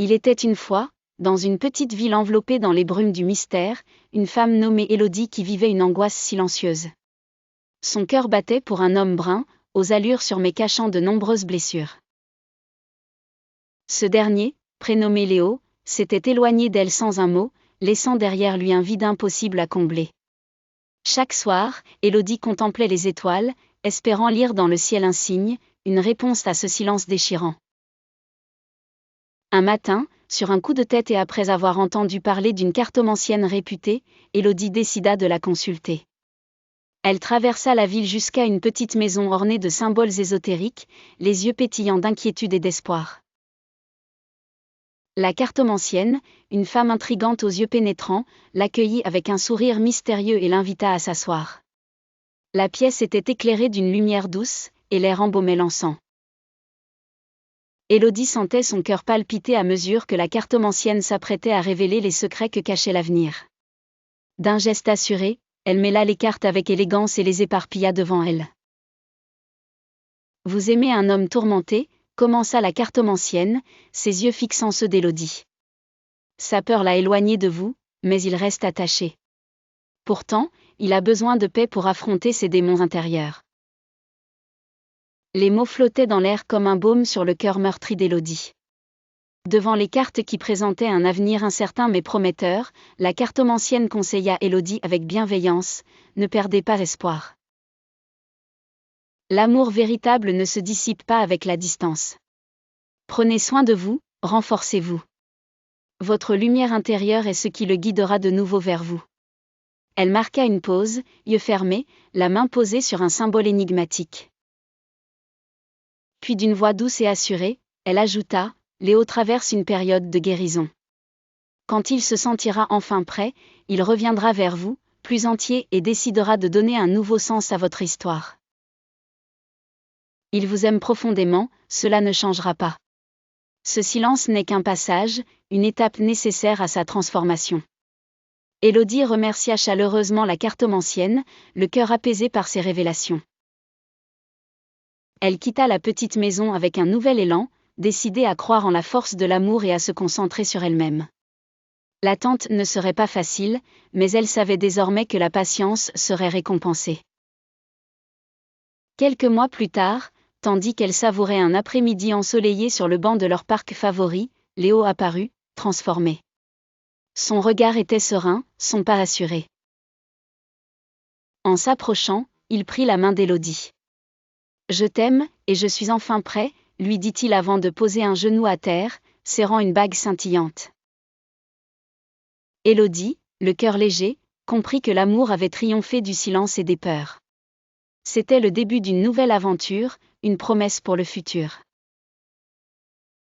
Il était une fois, dans une petite ville enveloppée dans les brumes du mystère, une femme nommée Élodie qui vivait une angoisse silencieuse. Son cœur battait pour un homme brun, aux allures sûres mais cachant de nombreuses blessures. Ce dernier, prénommé Léo, s'était éloigné d'elle sans un mot, laissant derrière lui un vide impossible à combler. Chaque soir, Élodie contemplait les étoiles, espérant lire dans le ciel un signe, une réponse à ce silence déchirant. Un matin, sur un coup de tête et après avoir entendu parler d'une cartomancienne réputée, Élodie décida de la consulter. Elle traversa la ville jusqu'à une petite maison ornée de symboles ésotériques, les yeux pétillants d'inquiétude et d'espoir. La cartomancienne, une femme intrigante aux yeux pénétrants, l'accueillit avec un sourire mystérieux et l'invita à s'asseoir. La pièce était éclairée d'une lumière douce, et l'air embaumait l'encens. Élodie sentait son cœur palpiter à mesure que la cartomancienne s'apprêtait à révéler les secrets que cachait l'avenir. D'un geste assuré, elle mêla les cartes avec élégance et les éparpilla devant elle. « Vous aimez un homme tourmenté ?» commença la cartomancienne, ses yeux fixant ceux d'Élodie. « Sa peur l'a éloigné de vous, mais il reste attaché. Pourtant, il a besoin de paix pour affronter ses démons intérieurs. » Les mots flottaient dans l'air comme un baume sur le cœur meurtri d'Élodie. Devant les cartes qui présentaient un avenir incertain mais prometteur, la cartomancienne conseilla Élodie avec bienveillance, « Ne perdez pas espoir. L'amour véritable ne se dissipe pas avec la distance. Prenez soin de vous, renforcez-vous. Votre lumière intérieure est ce qui le guidera de nouveau vers vous. » Elle marqua une pause, yeux fermés, la main posée sur un symbole énigmatique. Puis d'une voix douce et assurée, elle ajouta, « Léo traverse une période de guérison. Quand il se sentira enfin prêt, il reviendra vers vous, plus entier et décidera de donner un nouveau sens à votre histoire. Il vous aime profondément, cela ne changera pas. Ce silence n'est qu'un passage, une étape nécessaire à sa transformation. » Élodie remercia chaleureusement la cartomancienne, le cœur apaisé par ses révélations. Elle quitta la petite maison avec un nouvel élan, décidée à croire en la force de l'amour et à se concentrer sur elle-même. L'attente ne serait pas facile, mais elle savait désormais que la patience serait récompensée. Quelques mois plus tard, tandis qu'elle savourait un après-midi ensoleillé sur le banc de leur parc favori, Léo apparut, transformé. Son regard était serein, son pas assuré. En s'approchant, il prit la main d'Élodie. « Je t'aime, et je suis enfin prêt », lui dit-il avant de poser un genou à terre, serrant une bague scintillante. Élodie, le cœur léger, comprit que l'amour avait triomphé du silence et des peurs. C'était le début d'une nouvelle aventure, une promesse pour le futur.